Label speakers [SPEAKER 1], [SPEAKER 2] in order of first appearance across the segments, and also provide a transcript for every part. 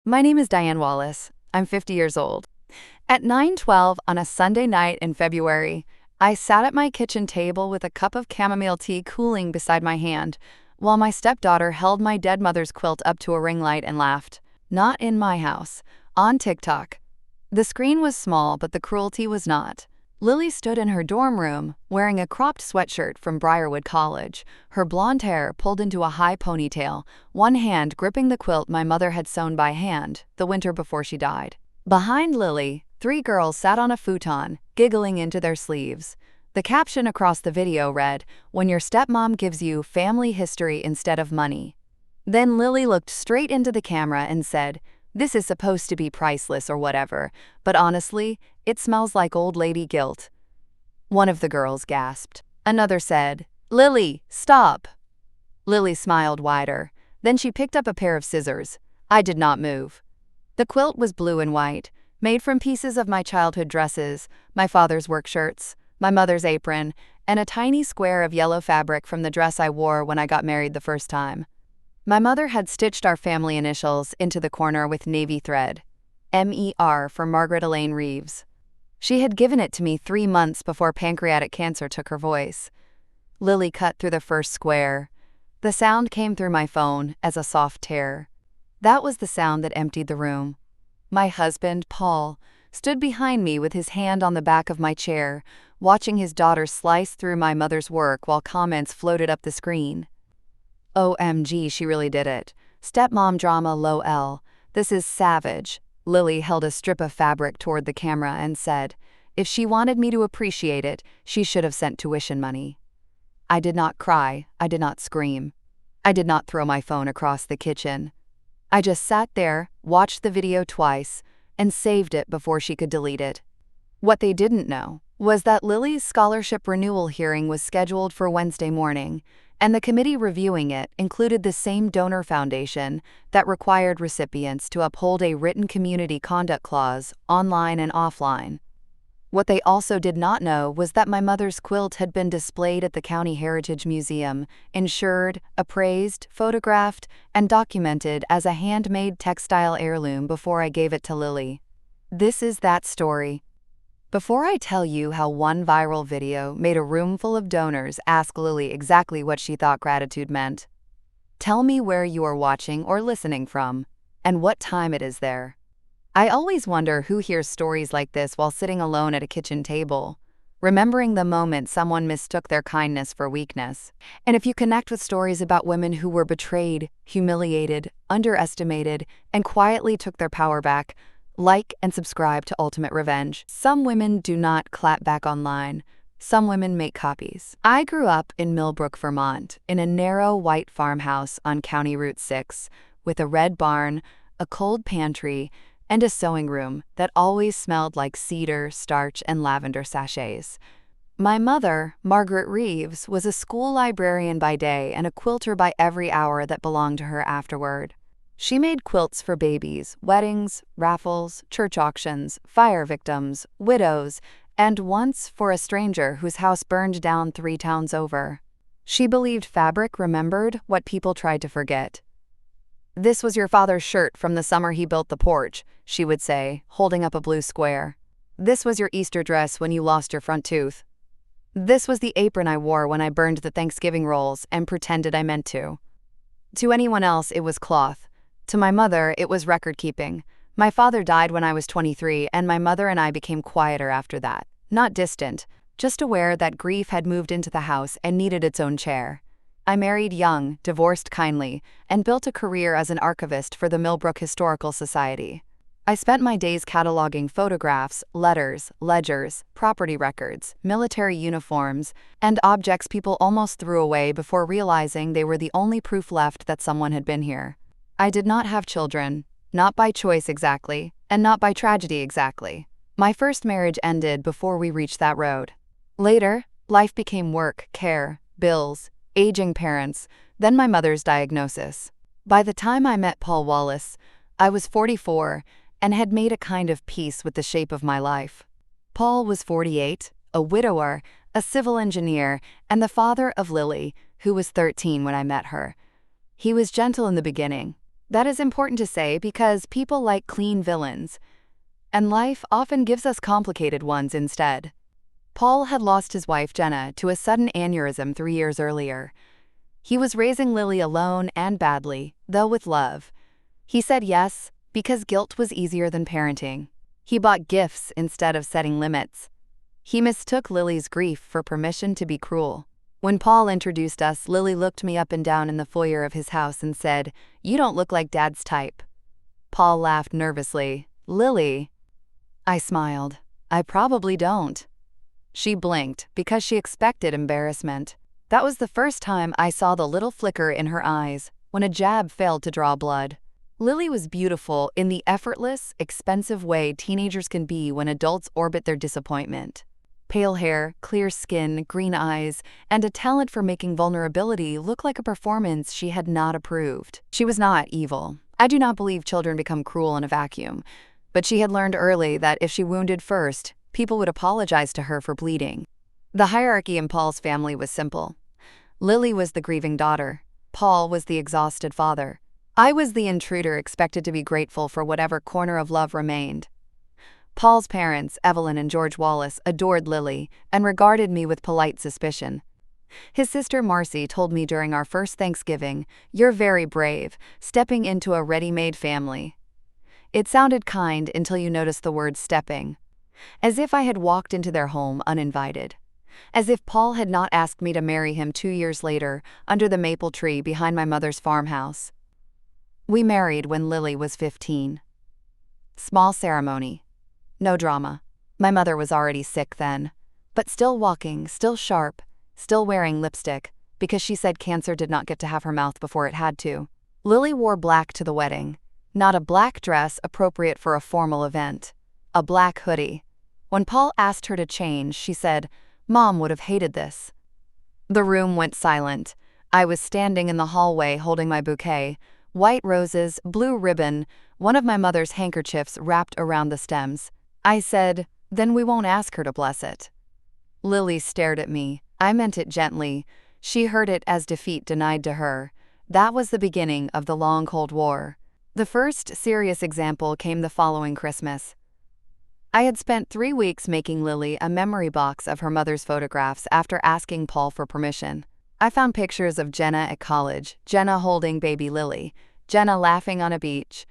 [SPEAKER 1] My name is Diane Wallace. I'm 50 years old. At 9:12 on a Sunday night in February, I sat at my kitchen table with a cup of chamomile tea cooling beside my hand, while my stepdaughter held my dead mother's quilt up to a ring light and laughed. Not in my house. On TikTok. The screen was small, but the cruelty was not. Lily stood in her dorm room, wearing a cropped sweatshirt from Briarwood College, her blonde hair pulled into a high ponytail, one hand gripping the quilt my mother had sewn by hand the winter before she died. Behind Lily, three girls sat on a futon, giggling into their sleeves. The caption across the video read, "When your stepmom gives you family history instead of money." Then Lily looked straight into the camera and said, "This is supposed to be priceless or whatever, but honestly, it smells like old lady guilt." One of the girls gasped. Another said, "Lily, stop." Lily smiled wider. Then she picked up a pair of scissors. I did not move. The quilt was blue and white, made from pieces of my childhood dresses, my father's work shirts, my mother's apron, and a tiny square of yellow fabric from the dress I wore when I got married the first time. My mother had stitched our family initials into the corner with navy thread, MER for Margaret Elaine Reeves. She had given it to me 3 months before pancreatic cancer took her voice. Lily cut through the first square. The sound came through my phone as a soft tear. That was the sound that emptied the room. My husband, Paul, stood behind me with his hand on the back of my chair, watching his daughter slice through my mother's work while comments floated up the screen. "OMG, she really did it. Stepmom drama low L. This is savage." Lily held a strip of fabric toward the camera and said, "If she wanted me to appreciate it, she should have sent tuition money." I did not cry. I did not scream. I did not throw my phone across the kitchen. I just sat there, watched the video twice, and saved it before she could delete it. What they didn't know was that Lily's scholarship renewal hearing was scheduled for Wednesday morning, and the committee reviewing it included the same donor foundation that required recipients to uphold a written community conduct clause, online and offline. What they also did not know was that my mother's quilt had been displayed at the County Heritage Museum, insured, appraised, photographed, and documented as a handmade textile heirloom before I gave it to Lily. This is that story. Before I tell you how one viral video made a room full of donors ask Lily exactly what she thought gratitude meant, tell me where you are watching or listening from, and what time it is there. I always wonder who hears stories like this while sitting alone at a kitchen table, remembering the moment someone mistook their kindness for weakness. And if you connect with stories about women who were betrayed, humiliated, underestimated, and quietly took their power back, like and subscribe to Ultimate Revenge. Some women do not clap back online. Some women make copies. I grew up in Millbrook, Vermont, in a narrow white farmhouse on County Route 6, with a red barn, a cold pantry, and a sewing room that always smelled like cedar, starch, and lavender sachets. My mother, Margaret Reeves, was a school librarian by day and a quilter by every hour that belonged to her afterward. She made quilts for babies, weddings, raffles, church auctions, fire victims, widows, and once for a stranger whose house burned down 3 towns over. She believed fabric remembered what people tried to forget. "This was your father's shirt from the summer he built the porch," she would say, holding up a blue square. "This was your Easter dress when you lost your front tooth. This was the apron I wore when I burned the Thanksgiving rolls and pretended I meant to." To anyone else, it was cloth. To my mother, it was record-keeping. My father died when I was 23, and my mother and I became quieter after that. Not distant, just aware that grief had moved into the house and needed its own chair. I married young, divorced kindly, and built a career as an archivist for the Millbrook Historical Society. I spent my days cataloging photographs, letters, ledgers, property records, military uniforms, and objects people almost threw away before realizing they were the only proof left that someone had been here. I did not have children, not by choice exactly, and not by tragedy exactly. My first marriage ended before we reached that road. Later, life became work, care, bills, aging parents, then my mother's diagnosis. By the time I met Paul Wallace, I was 44 and had made a kind of peace with the shape of my life. Paul was 48, a widower, a civil engineer, and the father of Lily, who was 13 when I met her. He was gentle in the beginning. That is important to say because people like clean villains, and life often gives us complicated ones instead. Paul had lost his wife Jenna to a sudden aneurysm 3 years earlier. He was raising Lily alone and badly, though with love. He said yes because guilt was easier than parenting. He bought gifts instead of setting limits. He mistook Lily's grief for permission to be cruel. When Paul introduced us, Lily looked me up and down in the foyer of his house and said, "You don't look like Dad's type." Paul laughed nervously. "Lily?" I smiled. "I probably don't." She blinked because she expected embarrassment. That was the first time I saw the little flicker in her eyes when a jab failed to draw blood. Lily was beautiful in the effortless, expensive way teenagers can be when adults orbit their disappointment. Pale hair, clear skin, green eyes, and a talent for making vulnerability look like a performance she had not approved. She was not evil. I do not believe children become cruel in a vacuum. But she had learned early that if she wounded first, people would apologize to her for bleeding. The hierarchy in Paul's family was simple. Lily was the grieving daughter. Paul was the exhausted father. I was the intruder expected to be grateful for whatever corner of love remained. Paul's parents, Evelyn and George Wallace, adored Lily and regarded me with polite suspicion. His sister Marcy told me during our first Thanksgiving, "You're very brave, stepping into a ready-made family." It sounded kind until you noticed the word stepping. As if I had walked into their home uninvited. As if Paul had not asked me to marry him 2 years later under the maple tree behind my mother's farmhouse. We married when Lily was 15. Small ceremony. No drama. My mother was already sick then, but still walking, still sharp, still wearing lipstick, because she said cancer did not get to have her mouth before it had to. Lily wore black to the wedding. Not a black dress appropriate for a formal event. A black hoodie. When Paul asked her to change, she said, "Mom would have hated this." The room went silent. I was standing in the hallway holding my bouquet, white roses, blue ribbon, one of my mother's handkerchiefs wrapped around the stems. I said, "Then we won't ask her to bless it." Lily stared at me. I meant it gently. She heard it as defeat denied to her. That was the beginning of the long Cold War. The first serious example came the following Christmas. I had spent 3 weeks making Lily a memory box of her mother's photographs after asking Paul for permission. I found pictures of Jenna at college, Jenna holding baby Lily, Jenna laughing on a beach,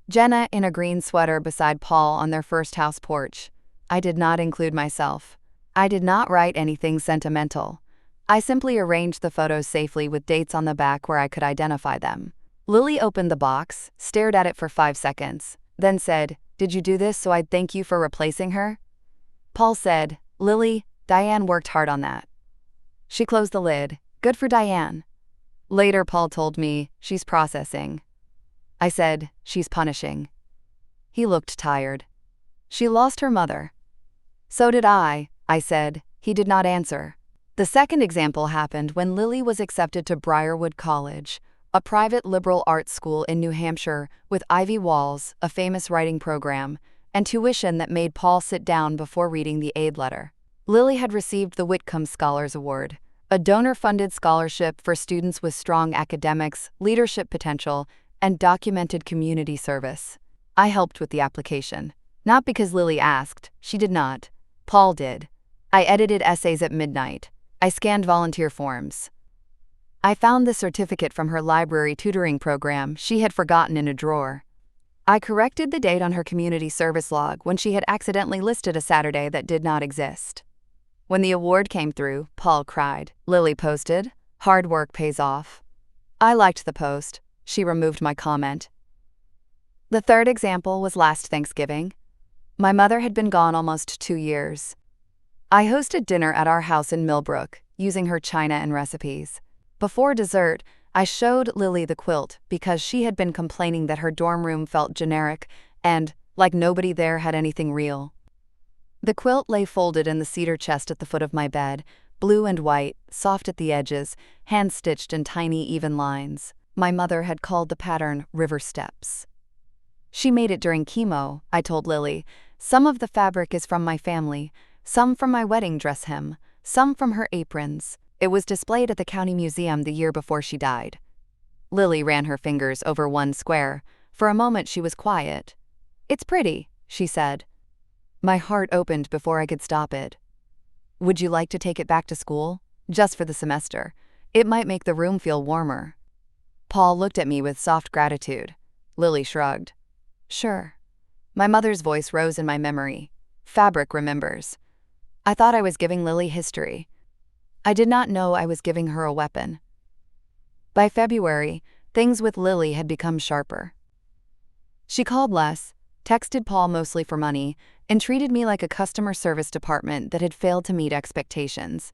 [SPEAKER 1] Jenna in a green sweater beside Paul on their first house porch. I did not include myself. I did not write anything sentimental. I simply arranged the photos safely with dates on the back where I could identify them. Lily opened the box, stared at it for 5 seconds, then said, "Did you do this so I'd thank you for replacing her?" Paul said, "Lily, Diane worked hard on that." She closed the lid. Good for Diane. Later, Paul told me, "She's processing." I said, "She's punishing." He looked tired. "She lost her mother." "So did I said. He did not answer. The second example happened when Lily was accepted to Briarwood College, a private liberal arts school in New Hampshire with ivy walls, a famous writing program, and tuition that made Paul sit down before reading the aid letter. Lily had received the Whitcomb Scholars Award, a donor-funded scholarship for students with strong academics, leadership potential, and documented community service. I helped with the application. Not because Lily asked, she did not. Paul did. I edited essays at midnight. I scanned volunteer forms. I found the certificate from her library tutoring program she had forgotten in a drawer. I corrected the date on her community service log when she had accidentally listed a Saturday that did not exist. When the award came through, Paul cried. Lily posted, "Hard work pays off." I liked the post. She removed my comment. The third example was last Thanksgiving. My mother had been gone almost 2 years. I hosted dinner at our house in Millbrook, using her china and recipes. Before dessert, I showed Lily the quilt because she had been complaining that her dorm room felt generic and, like nobody there had anything real. The quilt lay folded in the cedar chest at the foot of my bed, blue and white, soft at the edges, hand-stitched in tiny, even lines. My mother had called the pattern River Steps. She made it during chemo, I told Lily. Some of the fabric is from my family, some from my wedding dress hem, some from her aprons. It was displayed at the county museum the year before she died. Lily ran her fingers over one square. For a moment she was quiet. "It's pretty," she said. My heart opened before I could stop it. "Would you like to take it back to school? Just for the semester. It might make the room feel warmer." Paul looked at me with soft gratitude. Lily shrugged. "Sure." My mother's voice rose in my memory. Fabric remembers. I thought I was giving Lily history. I did not know I was giving her a weapon. By February, things with Lily had become sharper. She called less, texted Paul mostly for money, and treated me like a customer service department that had failed to meet expectations.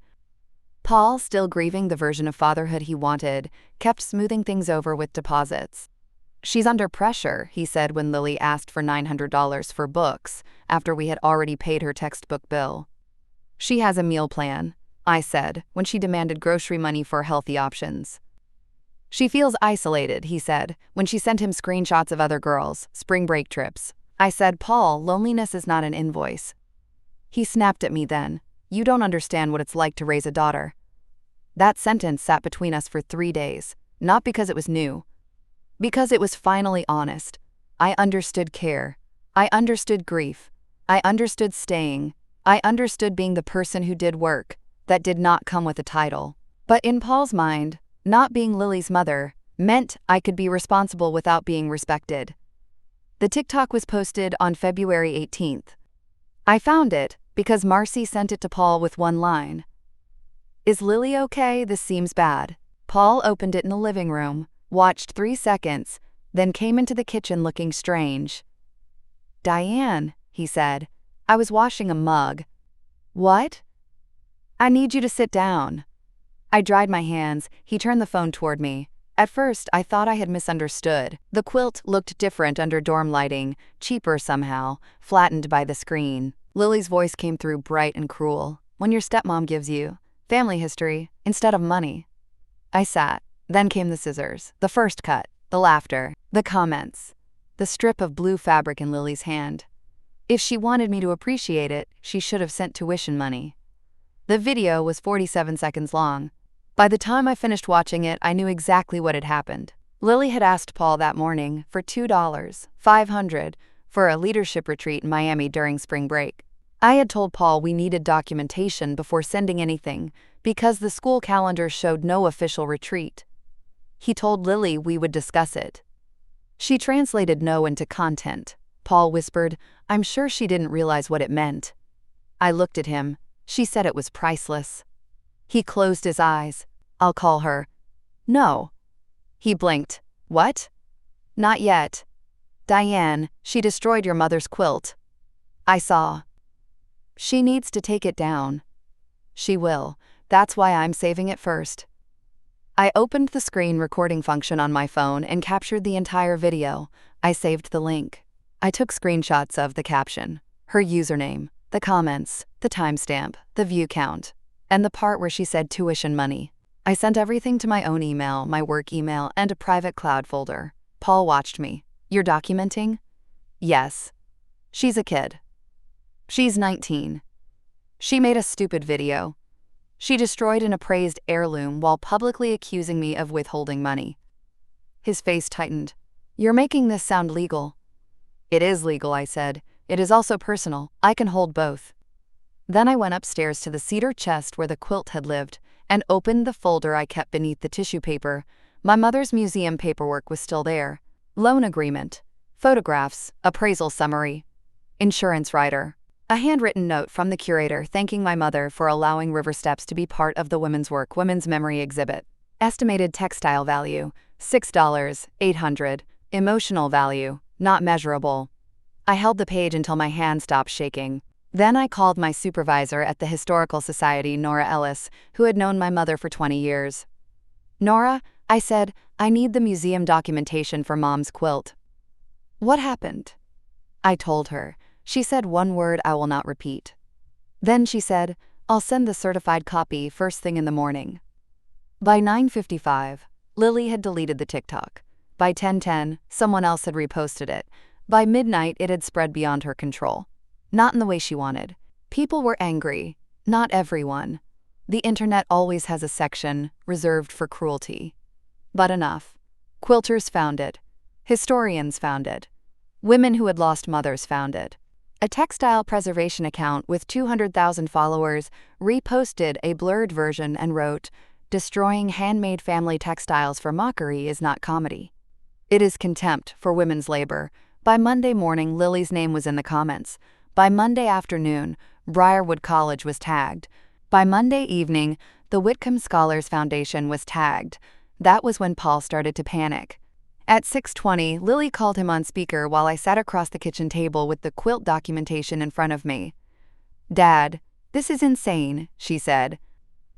[SPEAKER 1] Paul, still grieving the version of fatherhood he wanted, kept smoothing things over with deposits. "She's under pressure," he said when Lily asked for $900 for books, after we had already paid her textbook bill. "She has a meal plan," I said, when she demanded grocery money for healthy options. "She feels isolated," he said, when she sent him screenshots of other girls' spring break trips. I said, "Paul, loneliness is not an invoice." He snapped at me then. "You don't understand what it's like to raise a daughter." That sentence sat between us for 3 days, not because it was new, because it was finally honest. I understood care. I understood grief. I understood staying. I understood being the person who did work that did not come with a title. But in Paul's mind, not being Lily's mother meant I could be responsible without being respected. The TikTok was posted on February 18th. I found it because Marcy sent it to Paul with one line. "Is Lily okay? This seems bad." Paul opened it in the living room, watched 3 seconds, then came into the kitchen looking strange. "Diane," he said, "I was washing a mug." "What?" "I need you to sit down." I dried my hands. He turned the phone toward me. At first, I thought I had misunderstood. The quilt looked different under dorm lighting, cheaper somehow, flattened by the screen. Lily's voice came through bright and cruel. "When your stepmom gives you family history instead of money." I sat. Then came the scissors, the first cut, the laughter, the comments, the strip of blue fabric in Lily's hand. If she wanted me to appreciate it, she should have sent tuition money. The video was 47 seconds long. By the time I finished watching it, I knew exactly what had happened. Lily had asked Paul that morning for $2,500 for a leadership retreat in Miami during spring break. I had told Paul we needed documentation before sending anything because the school calendar showed no official retreat. He told Lily we would discuss it. She translated no into content. Paul whispered, "I'm sure she didn't realize what it meant." I looked at him. She said it was priceless. He closed his eyes. "I'll call her." "No." He blinked. "What?" "Not yet. Diane, she destroyed your mother's quilt." I saw. "She needs to take it down." "She will. That's why I'm saving it first." I opened the screen recording function on my phone and captured the entire video. I saved the link. I took screenshots of the caption, her username, the comments, the timestamp, the view count, and the part where she said tuition money. I sent everything to my own email, my work email, and a private cloud folder. Paul watched me. "You're documenting?" "Yes." "She's a kid. She's 19. She made a stupid video. She destroyed an appraised heirloom while publicly accusing me of withholding money." His face tightened. "You're making this sound legal." "It is legal," I said. "It is also personal. I can hold both." Then I went upstairs to the cedar chest where the quilt had lived and opened the folder I kept beneath the tissue paper. My mother's museum paperwork was still there. Loan agreement, photographs, appraisal summary, insurance rider, a handwritten note from the curator thanking my mother for allowing River Steps to be part of the Women's Memory exhibit. Estimated textile value, $6,800. Emotional value, not measurable. I held the page until my hand stopped shaking. Then I called my supervisor at the Historical Society, Nora Ellis, who had known my mother for 20 years. "Nora," I said, "I need the museum documentation for Mom's quilt." "What happened?" I told her. She said one word I will not repeat. Then she said, "I'll send the certified copy first thing in the morning." By 9:55, Lily had deleted the TikTok. By 10:10, someone else had reposted it. By midnight, it had spread beyond her control. Not in the way she wanted. People were angry. Not everyone. The internet always has a section reserved for cruelty. But enough. Quilters found it. Historians found it. Women who had lost mothers found it. A textile preservation account with 200,000 followers reposted a blurred version and wrote, "Destroying handmade family textiles for mockery is not comedy. It is contempt for women's labor." By Monday morning, Lily's name was in the comments. By Monday afternoon, Briarwood College was tagged. By Monday evening, the Whitcomb Scholars Foundation was tagged. That was when Paul started to panic. At 6:20, Lily called him on speaker while I sat across the kitchen table with the quilt documentation in front of me. "Dad, this is insane," she said.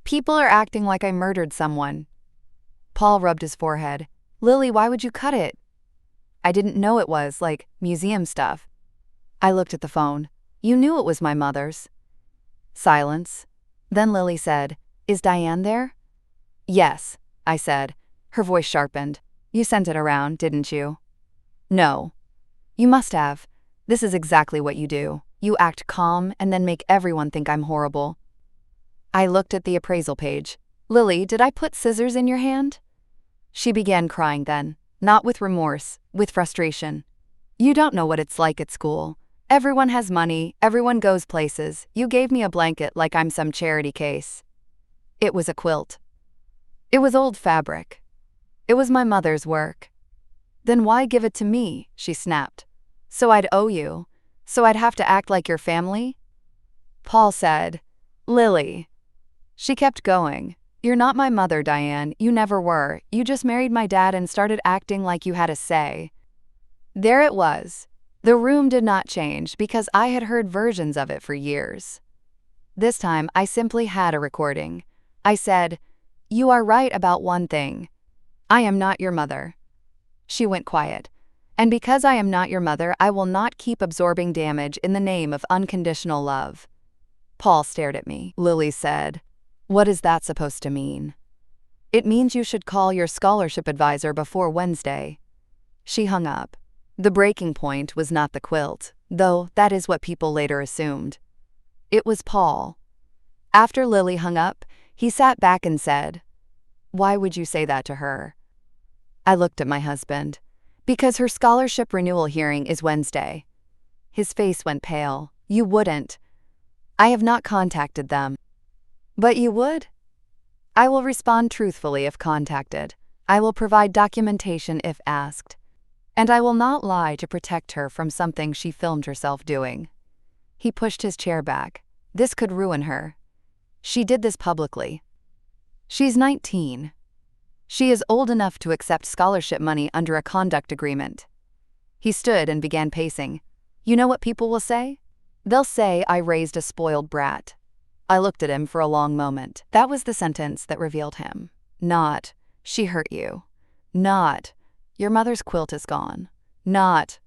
[SPEAKER 1] "People are acting like I murdered someone." Paul rubbed his forehead. "Lily, why would you cut it?" "I didn't know it was, like, museum stuff." I looked at the phone. "You knew it was my mother's." Silence. Then Lily said, "Is Diane there?" "Yes," I said. Her voice sharpened. "You sent it around, didn't you?" "No." "You must have. This is exactly what you do. You act calm and then make everyone think I'm horrible." I looked at the appraisal page. "Lily, did I put scissors in your hand?" She began crying then, not with remorse, with frustration. "You don't know what it's like at school. Everyone has money, everyone goes places. You gave me a blanket like I'm some charity case." It was a quilt. It was old fabric. It was my mother's work. "Then why give it to me?" she snapped. "So I'd owe you? So I'd have to act like your family?" Paul said, "Lily." She kept going. "You're not my mother, Diane. You never were. You just married my dad and started acting like you had a say." There it was. The room did not change because I had heard versions of it for years. This time, I simply had a recording. I said, "You are right about one thing. I am not your mother." She went quiet. "And because I am not your mother, I will not keep absorbing damage in the name of unconditional love." Paul stared at me. Lily said, "What is that supposed to mean?" "It means you should call your scholarship advisor before Wednesday." She hung up. The breaking point was not the quilt, though that is what people later assumed. It was Paul. After Lily hung up, he sat back and said, "Why would you say that to her?" I looked at my husband. "Because her scholarship renewal hearing is Wednesday." His face went pale. "You wouldn't." "I have not contacted them." "But you would?" "I will respond truthfully if contacted. I will provide documentation if asked. And I will not lie to protect her from something she filmed herself doing." He pushed his chair back. "This could ruin her. She did this publicly. She's 19. She is old enough to accept scholarship money under a conduct agreement." He stood and began pacing. "You know what people will say? They'll say I raised a spoiled brat." I looked at him for a long moment. That was the sentence that revealed him. Not, "She hurt you." Not, "Your mother's quilt is gone." Not,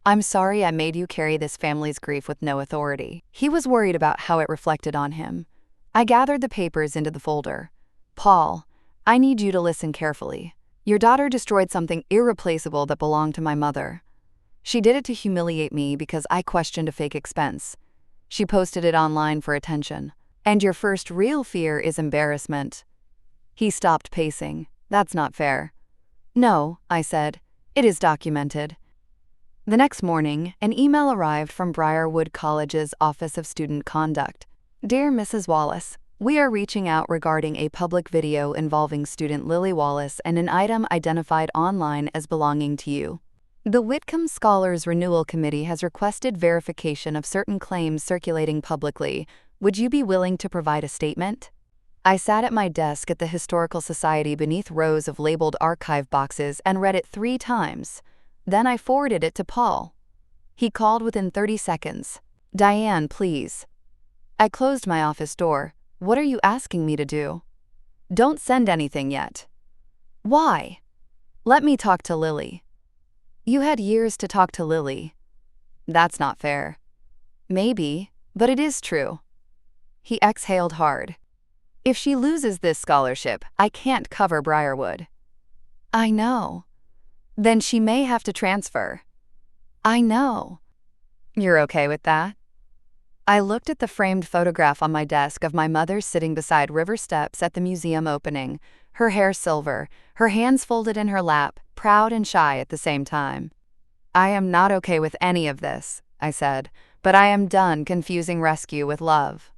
[SPEAKER 1] "I'm sorry I made you carry this family's grief with no authority." He was worried about how it reflected on him. I gathered the papers into the folder. "Paul, I need you to listen carefully. Your daughter destroyed something irreplaceable that belonged to my mother. She did it to humiliate me because I questioned a fake expense. She posted it online for attention. And your first real fear is embarrassment." He stopped pacing. "That's not fair." "No," I said. "It is documented." The next morning, an email arrived from Briarwood College's Office of Student Conduct. "Dear Mrs. Wallace, we are reaching out regarding a public video involving student Lily Wallace and an item identified online as belonging to you. The Whitcomb Scholars Renewal Committee has requested verification of certain claims circulating publicly. Would you be willing to provide a statement?" I sat at my desk at the Historical Society beneath rows of labeled archive boxes and read it 3 times. Then I forwarded it to Paul. He called within 30 seconds. "Diane, please." I closed my office door. "What are you asking me to do?" "Don't send anything yet." "Why?" "Let me talk to Lily." "You had years to talk to Lily." "That's not fair." "Maybe, but it is true." He exhaled hard. "If she loses this scholarship, I can't cover Briarwood." "I know." "Then she may have to transfer." "I know." "You're okay with that?" I looked at the framed photograph on my desk of my mother sitting beside river steps at the museum opening, her hair silver, her hands folded in her lap, proud and shy at the same time. "I am not okay with any of this," I said, "but I am done confusing rescue with love."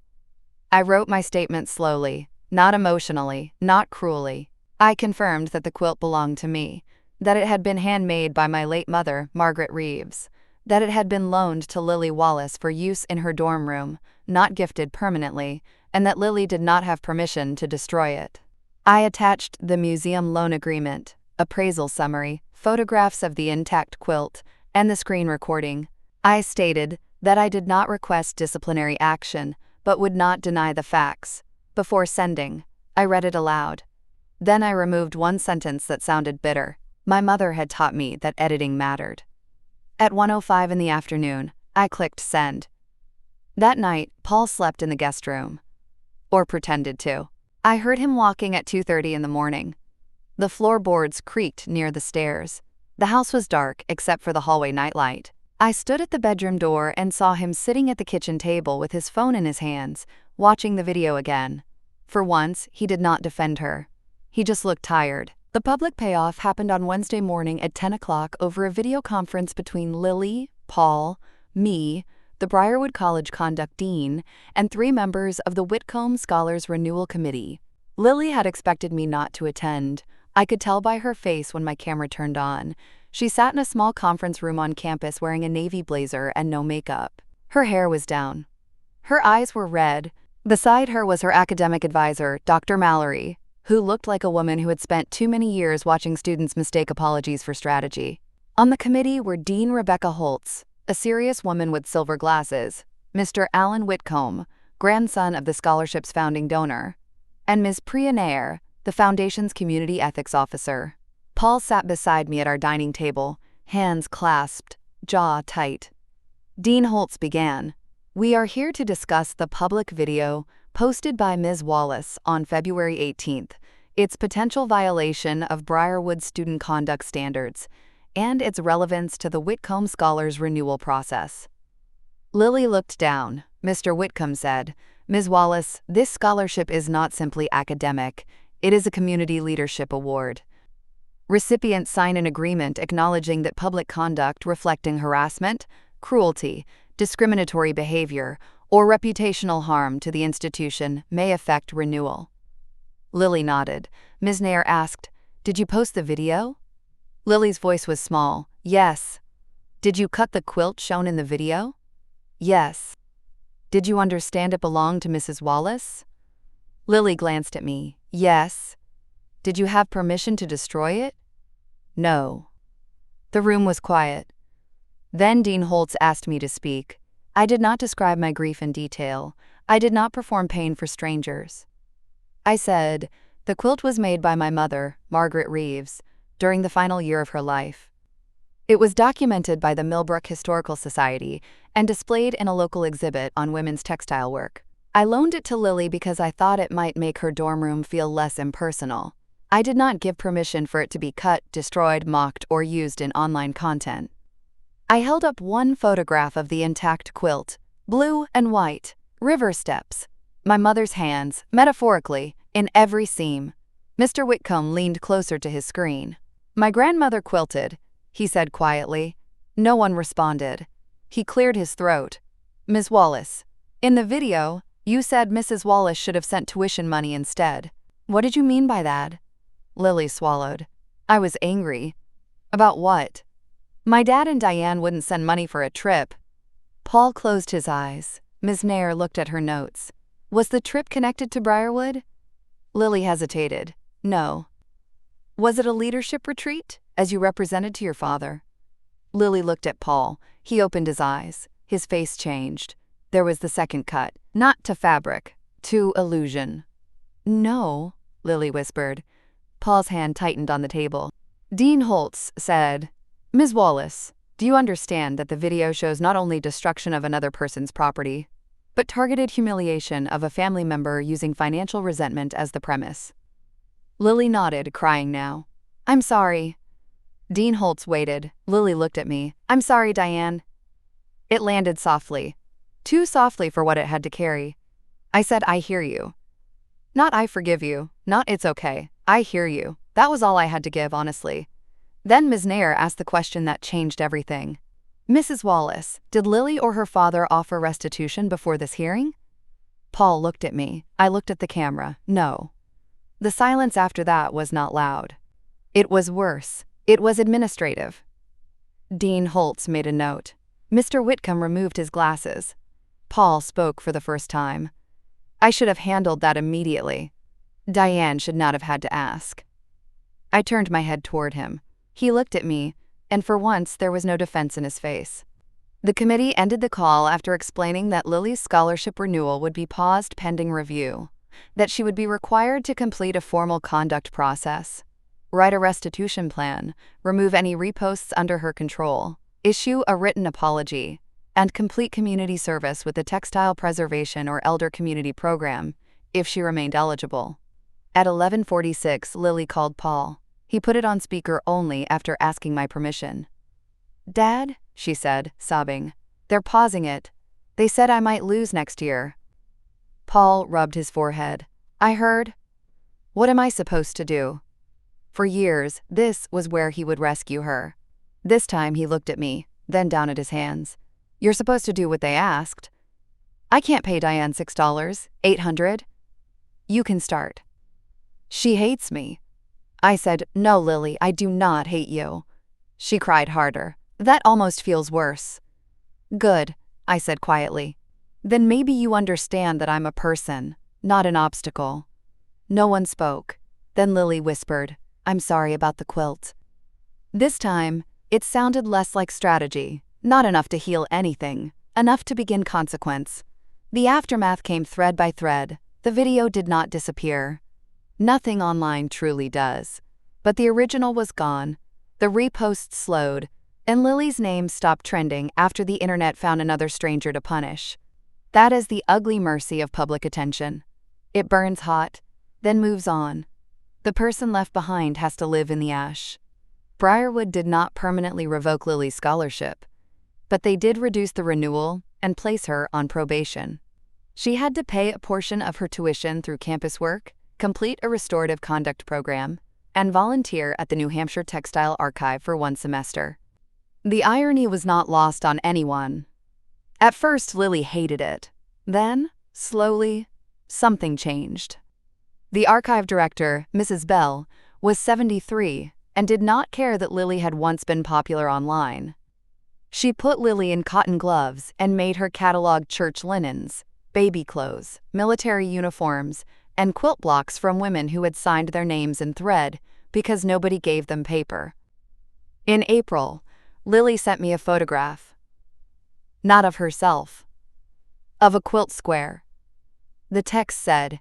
[SPEAKER 1] I wrote my statement slowly, not emotionally, not cruelly. I confirmed that the quilt belonged to me, that it had been handmade by my late mother, Margaret Reeves, that it had been loaned to Lily Wallace for use in her dorm room, not gifted permanently, and that Lily did not have permission to destroy it. I attached the museum loan agreement, appraisal summary, photographs of the intact quilt, and the screen recording. I stated that I did not request disciplinary action, but would not deny the facts. Before sending, I read it aloud. Then I removed one sentence that sounded bitter. My mother had taught me that editing mattered. At 1:05 in the afternoon, I clicked send. That night, Paul slept in the guest room. Or pretended to. I heard him walking at 2:30 in the morning. The floorboards creaked near the stairs. The house was dark except for the hallway nightlight. I stood at the bedroom door and saw him sitting at the kitchen table with his phone in his hands, watching the video again. For once, he did not defend her. He just looked tired. The public payoff happened on Wednesday morning at 10 o'clock over a video conference between Lily, Paul, me, the Briarwood College Conduct Dean, and 3 members of the Whitcomb Scholars Renewal Committee. Lily had expected me not to attend. I could tell by her face when my camera turned on. She sat in a small conference room on campus wearing a navy blazer and no makeup. Her hair was down. Her eyes were red. Beside her was her academic advisor, Dr. Mallory, who looked like a woman who had spent too many years watching students mistake apologies for strategy. On the committee were Dean Rebecca Holtz, a serious woman with silver glasses, Mr. Alan Whitcomb, grandson of the scholarship's founding donor, and Ms. Priya Nair, the foundation's community ethics officer. Paul sat beside me at our dining table, hands clasped, jaw tight. Dean Holtz began, "We are here to discuss the public video posted by Ms. Wallace on February 18th, its potential violation of Briarwood student conduct standards, and its relevance to the Whitcomb Scholars Renewal process." Lily looked down. Mr. Whitcomb said, "Ms. Wallace, this scholarship is not simply academic. It is a community leadership award. Recipients sign an agreement acknowledging that public conduct reflecting harassment, cruelty, discriminatory behavior, or reputational harm to the institution may affect renewal." Lily nodded. Ms. Nair asked, "Did you post the video?" Lily's voice was small. "Yes." "Did you cut the quilt shown in the video?" "Yes." "Did you understand it belonged to Mrs. Wallace?" Lily glanced at me. "Yes." "Did you have permission to destroy it?" "No." The room was quiet. Then Dean Holtz asked me to speak. I did not describe my grief in detail. I did not perform pain for strangers. I said, "The quilt was made by my mother, Margaret Reeves, during the final year of her life. It was documented by the Millbrook Historical Society and displayed in a local exhibit on women's textile work. I loaned it to Lily because I thought it might make her dorm room feel less impersonal. I did not give permission for it to be cut, destroyed, mocked, or used in online content." I held up one photograph of the intact quilt, blue and white, river steps, my mother's hands, metaphorically, in every seam. Mr. Whitcomb leaned closer to his screen. "My grandmother quilted," he said quietly. No one responded. He cleared his throat. "Ms. Wallace, in the video, you said Mrs. Wallace should have sent tuition money instead. What did you mean by that?" Lily swallowed. "I was angry." "About what?" "My dad and Diane wouldn't send money for a trip." Paul closed his eyes. Ms. Nair looked at her notes. "Was the trip connected to Briarwood?" Lily hesitated. "No." "Was it a leadership retreat, as you represented to your father?" Lily looked at Paul. He opened his eyes. His face changed. There was the second cut. Not to fabric, to illusion. "No," Lily whispered. Paul's hand tightened on the table. Dean Holtz said, "Ms. Wallace, do you understand that the video shows not only destruction of another person's property, but targeted humiliation of a family member using financial resentment as the premise?" Lily nodded, crying now. "I'm sorry." Dean Holtz waited. Lily looked at me. "I'm sorry, Diane." It landed softly. Too softly for what it had to carry. I said, "I hear you." Not "I forgive you," not "it's okay." I hear you. That was all I had to give, honestly. Then Ms. Nair asked the question that changed everything. "Mrs. Wallace, did Lily or her father offer restitution before this hearing?" Paul looked at me. I looked at the camera. No. The silence after that was not loud. It was worse. It was administrative. Dean Holtz made a note. Mr. Whitcomb removed his glasses. Paul spoke for the first time. "I should have handled that immediately. Diane should not have had to ask." I turned my head toward him. He looked at me, and for once there was no defense in his face. The committee ended the call after explaining that Lily's scholarship renewal would be paused pending review, that she would be required to complete a formal conduct process, write a restitution plan, remove any reposts under her control, issue a written apology, and complete community service with the Textile Preservation or Elder Community Program, if she remained eligible. At 11:46, Lily called Paul. He put it on speaker only after asking my permission. "Dad," she said, sobbing, "they're pausing it. They said I might lose next year." Paul rubbed his forehead. "I heard. What am I supposed to do?" For years, this was where he would rescue her. This time he looked at me, then down at his hands. "You're supposed to do what they asked. I can't pay Diane $6, $800. You can start." "She hates me." I said, "No, Lily, I do not hate you." She cried harder. "That almost feels worse." "Good," I said quietly. "Then maybe you understand that I'm a person, not an obstacle." No one spoke. Then Lily whispered, "I'm sorry about the quilt." This time, it sounded less like strategy, not enough to heal anything, enough to begin consequence. The aftermath came thread by thread. The video did not disappear. Nothing online truly does. But the original was gone, the reposts slowed, and Lily's name stopped trending after the internet found another stranger to punish. That is the ugly mercy of public attention. It burns hot, then moves on. The person left behind has to live in the ash. Briarwood did not permanently revoke Lily's scholarship, but they did reduce the renewal and place her on probation. She had to pay a portion of her tuition through campus work, complete a restorative conduct program, and volunteer at the New Hampshire Textile Archive for 1 semester. The irony was not lost on anyone. At first, Lily hated it. Then, slowly, something changed. The archive director, Mrs. Bell, was 73 and did not care that Lily had once been popular online. She put Lily in cotton gloves and made her catalog church linens, baby clothes, military uniforms, and quilt blocks from women who had signed their names in thread because nobody gave them paper. In April, Lily sent me a photograph. Not of herself. Of a quilt square. The text said,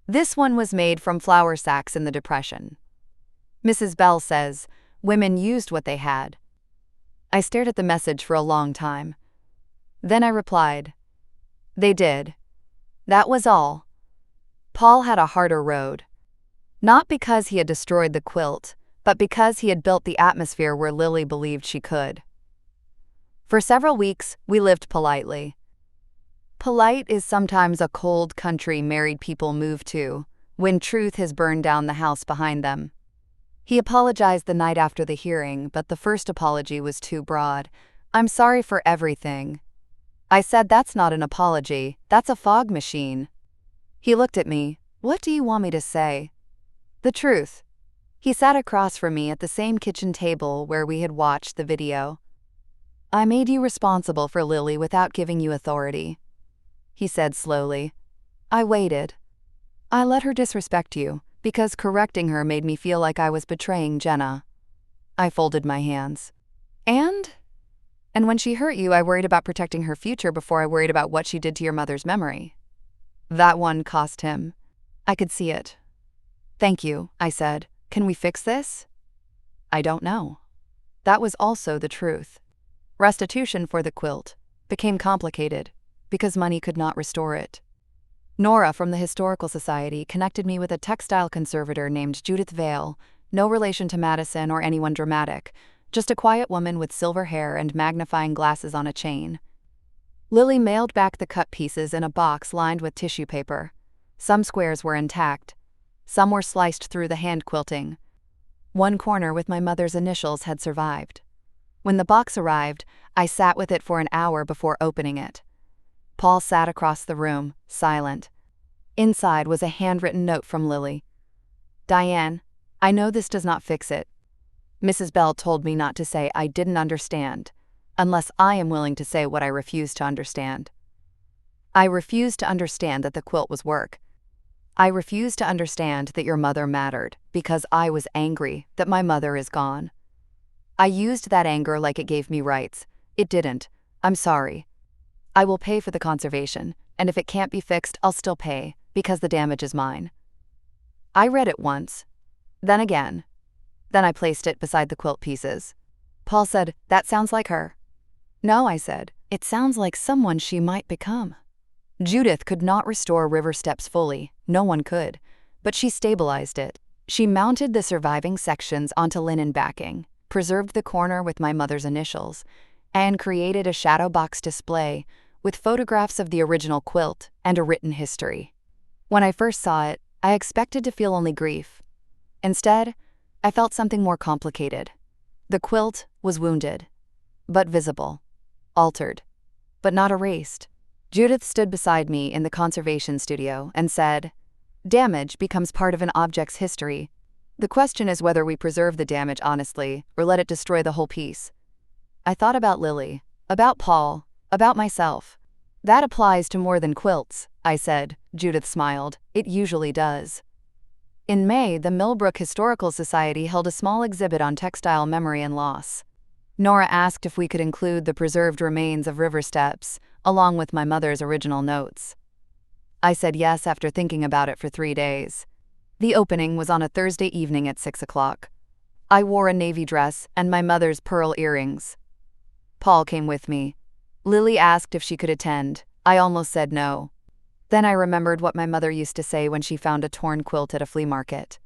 [SPEAKER 1] "This one was made from flour sacks in the Depression." Mrs. Bell says, "Women used what they had." I stared at the message for a long time. Then I replied, "They did. That was all." Paul had a harder road. Not because he had destroyed the quilt, but because he had built the atmosphere where Lily believed she could. For several weeks, we lived politely. Polite is sometimes a cold country married people move to, when truth has burned down the house behind them. He apologized the night after the hearing, but the first apology was too broad. "I'm sorry for everything." I said, "That's not an apology, that's a fog machine." He looked at me. "What do you want me to say?" "The truth." He sat across from me at the same kitchen table where we had watched the video. "I made you responsible for Lily without giving you authority," he said slowly. "I waited. I let her disrespect you, because correcting her made me feel like I was betraying Jenna." I folded my hands. And when she hurt you, I worried about protecting her future before I worried about what she did to your mother's memory. That one cost him. I could see it. "Thank you," I said. "Can we fix this?" "I don't know." That was also the truth. Restitution for the quilt became complicated because money could not restore it. Nora from the Historical Society connected me with a textile conservator named Judith Vale, no relation to Madison or anyone dramatic, just a quiet woman with silver hair and magnifying glasses on a chain. Lily mailed back the cut pieces in a box lined with tissue paper. Some squares were intact. Some were sliced through the hand quilting. One corner with my mother's initials had survived. When the box arrived, I sat with it for an hour before opening it. Paul sat across the room, silent. Inside was a handwritten note from Lily. "Diane, I know this does not fix it. Mrs. Bell told me not to say I didn't understand, unless I am willing to say what I refuse to understand. I refuse to understand that the quilt was work. I refuse to understand that your mother mattered because I was angry that my mother is gone. I used that anger like it gave me rights. It didn't. I'm sorry. I will pay for the conservation, and if it can't be fixed, I'll still pay, because the damage is mine." I read it once, then again. Then I placed it beside the quilt pieces. Paul said, "That sounds like her." "No," I said. "It sounds like someone she might become." Judith could not restore river steps fully, no one could, but she stabilized it. She mounted the surviving sections onto linen backing, preserved the corner with my mother's initials, and created a shadow box display with photographs of the original quilt and a written history. When I first saw it, I expected to feel only grief. Instead, I felt something more complicated. The quilt was wounded, but visible, altered, but not erased. Judith stood beside me in the conservation studio and said, "Damage becomes part of an object's history. The question is whether we preserve the damage honestly or let it destroy the whole piece." I thought about Lily, about Paul, about myself. "That applies to more than quilts," I said. Judith smiled. "It usually does." In May, the Millbrook Historical Society held a small exhibit on textile memory and loss. Nora asked if we could include the preserved remains of river steps, along with my mother's original notes. I said yes after thinking about it for 3 days. The opening was on a Thursday evening at 6 o'clock. I wore a navy dress and my mother's pearl earrings. Paul came with me. Lily asked if she could attend. I almost said no. Then I remembered what my mother used to say when she found a torn quilt at a flea market.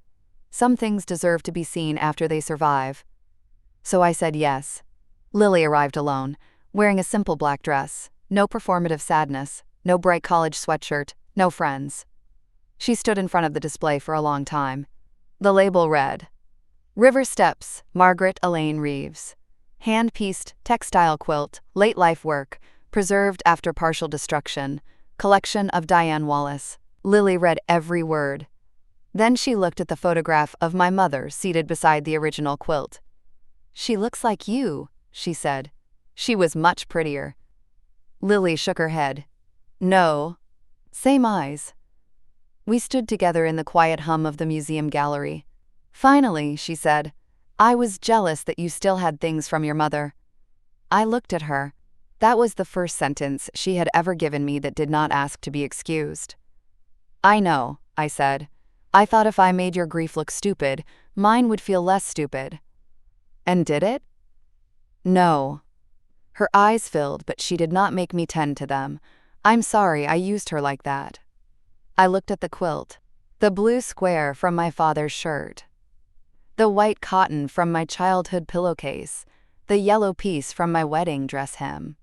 [SPEAKER 1] Some things deserve to be seen after they survive. So I said yes. Lily arrived alone, wearing a simple black dress. No performative sadness, no bright college sweatshirt, no friends. She stood in front of the display for a long time. The label read, "River Steps, Margaret Elaine Reeves. Hand-pieced textile quilt, late life work, preserved after partial destruction. Collection of Diane Wallace." Lily read every word. Then she looked at the photograph of my mother seated beside the original quilt. "She looks like you," she said. She was much prettier. Lily shook her head. "No. Same eyes." We stood together in the quiet hum of the museum gallery. "Finally," she said, "I was jealous that you still had things from your mother." I looked at her. That was the first sentence she had ever given me that did not ask to be excused. "I know," I said. "I thought if I made your grief look stupid, mine would feel less stupid." "And did it?" "No." Her eyes filled, but she did not make me tend to them. "I'm sorry I used her like that." I looked at the quilt. The blue square from my father's shirt. The white cotton from my childhood pillowcase. The yellow piece from my wedding dress hem.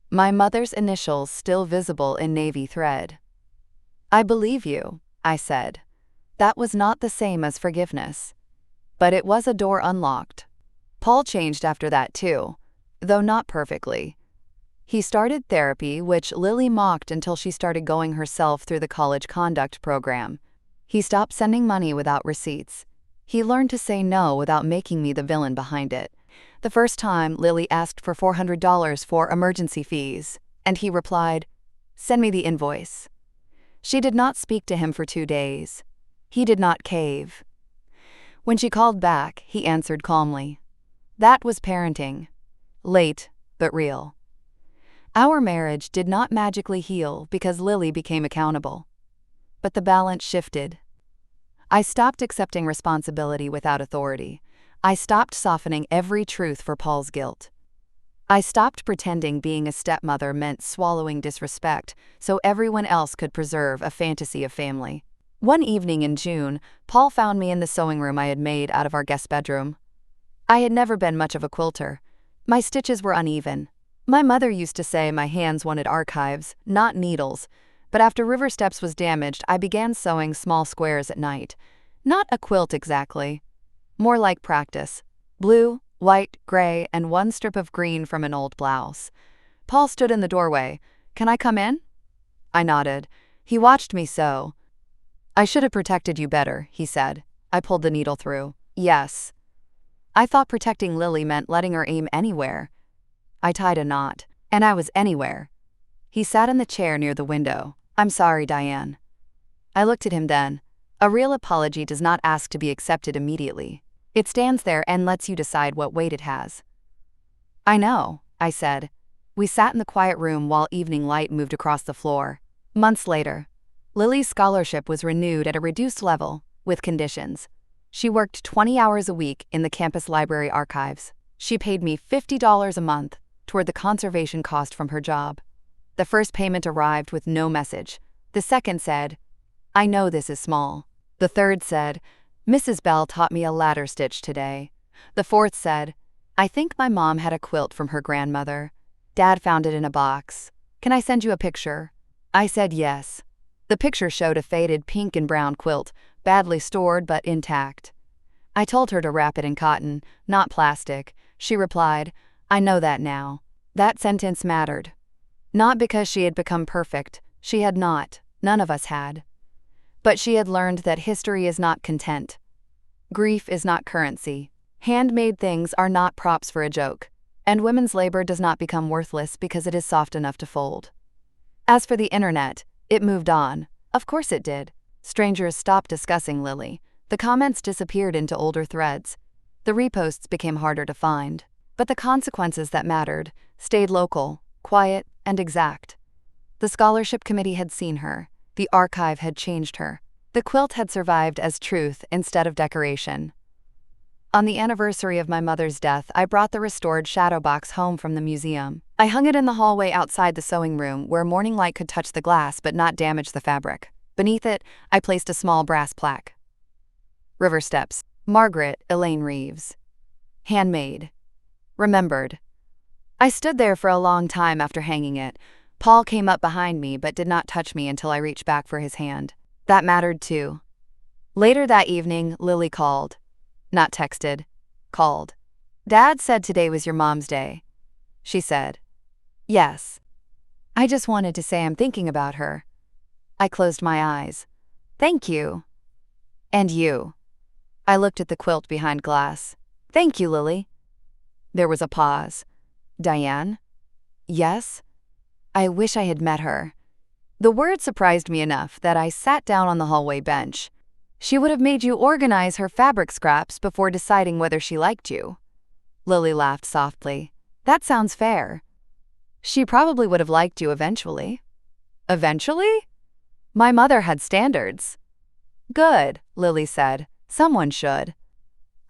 [SPEAKER 1] My mother's initials still visible in navy thread. "I believe you," I said. That was not the same as forgiveness. But it was a door unlocked. Paul changed after that too, though not perfectly. He started therapy, which Lily mocked until she started going herself through the college conduct program. He stopped sending money without receipts. He learned to say no without making me the villain behind it. The first time, Lily asked for $400 for emergency fees, and he replied, "Send me the invoice." She did not speak to him for 2 days. He did not cave. When she called back, he answered calmly. That was parenting. Late, but real. Our marriage did not magically heal because Lily became accountable. But the balance shifted. I stopped accepting responsibility without authority. I stopped softening every truth for Paul's guilt. I stopped pretending being a stepmother meant swallowing disrespect so everyone else could preserve a fantasy of family. One evening in June, Paul found me in the sewing room I had made out of our guest bedroom. I had never been much of a quilter. My stitches were uneven. My mother used to say my hands wanted archives, not needles, but after River Steps was damaged, I began sewing small squares at night. Not a quilt exactly. More like practice. Blue, white, gray, and one strip of green from an old blouse. Paul stood in the doorway. "Can I come in?" I nodded. He watched me sew. "I should have protected you better," he said. I pulled the needle through. "Yes." I thought protecting Lily meant letting her aim anywhere. I tied a knot, and I was anywhere. He sat in the chair near the window. "I'm sorry, Diane." I looked at him then. A real apology does not ask to be accepted immediately. It stands there and lets you decide what weight it has. "I know," I said. We sat in the quiet room while evening light moved across the floor. Months later, Lily's scholarship was renewed at a reduced level, with conditions. She worked 20 hours a week in the campus library archives. She paid me $50 a month toward the conservation cost from her job. The first payment arrived with no message. The second said, "I know this is small." The third said, "Mrs. Bell taught me a ladder stitch today." The fourth said, "I think my mom had a quilt from her grandmother. Dad found it in a box. Can I send you a picture?" I said yes. The picture showed a faded pink and brown quilt, badly stored but intact. I told her to wrap it in cotton, not plastic. She replied, "I know that now." That sentence mattered. Not because she had become perfect. She had not. None of us had. But she had learned that history is not content. Grief is not currency. Handmade things are not props for a joke. And women's labor does not become worthless because it is soft enough to fold. As for the internet, it moved on. Of course it did. Strangers stopped discussing Lily. The comments disappeared into older threads. The reposts became harder to find. But the consequences that mattered stayed local, quiet, and exact. The scholarship committee had seen her. The archive had changed her. The quilt had survived as truth instead of decoration. On the anniversary of my mother's death, I brought the restored shadow box home from the museum. I hung it in the hallway outside the sewing room where morning light could touch the glass but not damage the fabric. Beneath it, I placed a small brass plaque. River Steps, Margaret Elaine Reeves. Handmade. Remembered. I stood there for a long time after hanging it. Paul came up behind me but did not touch me until I reached back for his hand. That mattered too. Later that evening, Lily called. Not texted. Called. "Dad said today was your mom's day." She said. "Yes." I just wanted to say I'm thinking about her. I closed my eyes. "Thank you." "And you." I looked at the quilt behind glass. "Thank you, Lily." There was a pause. "Diane?" "Yes?" I wish I had met her. The word surprised me enough that I sat down on the hallway bench. "She would have made you organize her fabric scraps before deciding whether she liked you." Lily laughed softly. "That sounds fair." "She probably would have liked you eventually." "Eventually?" "My mother had standards." "Good," Lily said. "Someone should."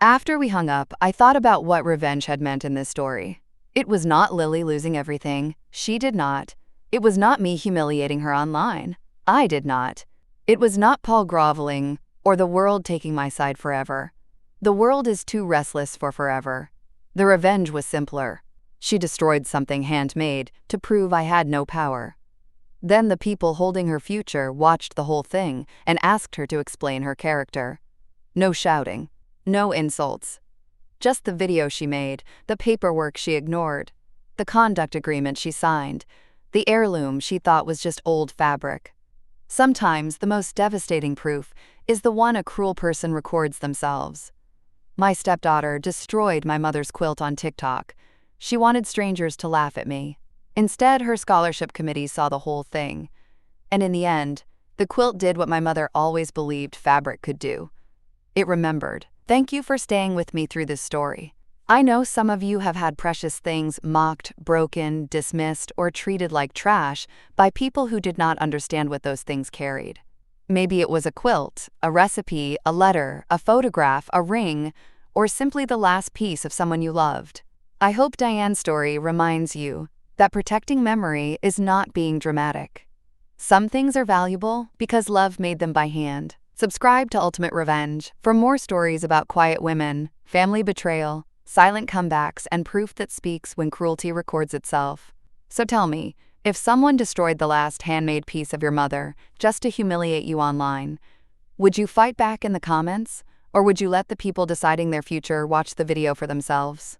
[SPEAKER 1] After we hung up, I thought about what revenge had meant in this story. It was not Lily losing everything. She did not. It was not me humiliating her online. I did not. It was not Paul groveling or the world taking my side forever. The world is too restless for forever. The revenge was simpler. She destroyed something handmade to prove I had no power. Then the people holding her future watched the whole thing and asked her to explain her character. No shouting. No insults. Just the video she made, the paperwork she ignored, the conduct agreement she signed, the heirloom she thought was just old fabric. Sometimes the most devastating proof is the one a cruel person records themselves. My stepdaughter destroyed my mother's quilt on TikTok. She wanted strangers to laugh at me. Instead, her scholarship committee saw the whole thing. And in the end, the quilt did what my mother always believed fabric could do. It remembered. Thank you for staying with me through this story. I know some of you have had precious things mocked, broken, dismissed, or treated like trash by people who did not understand what those things carried. Maybe it was a quilt, a recipe, a letter, a photograph, a ring, or simply the last piece of someone you loved. I hope Diane's story reminds you that protecting memory is not being dramatic. Some things are valuable because love made them by hand. Subscribe to Ultimate Revenge for more stories about quiet women, family betrayal, silent comebacks, and proof that speaks when cruelty records itself. So tell me, if someone destroyed the last handmade piece of your mother just to humiliate you online, would you fight back in the comments, Or would you let the people deciding their future watch the video for themselves?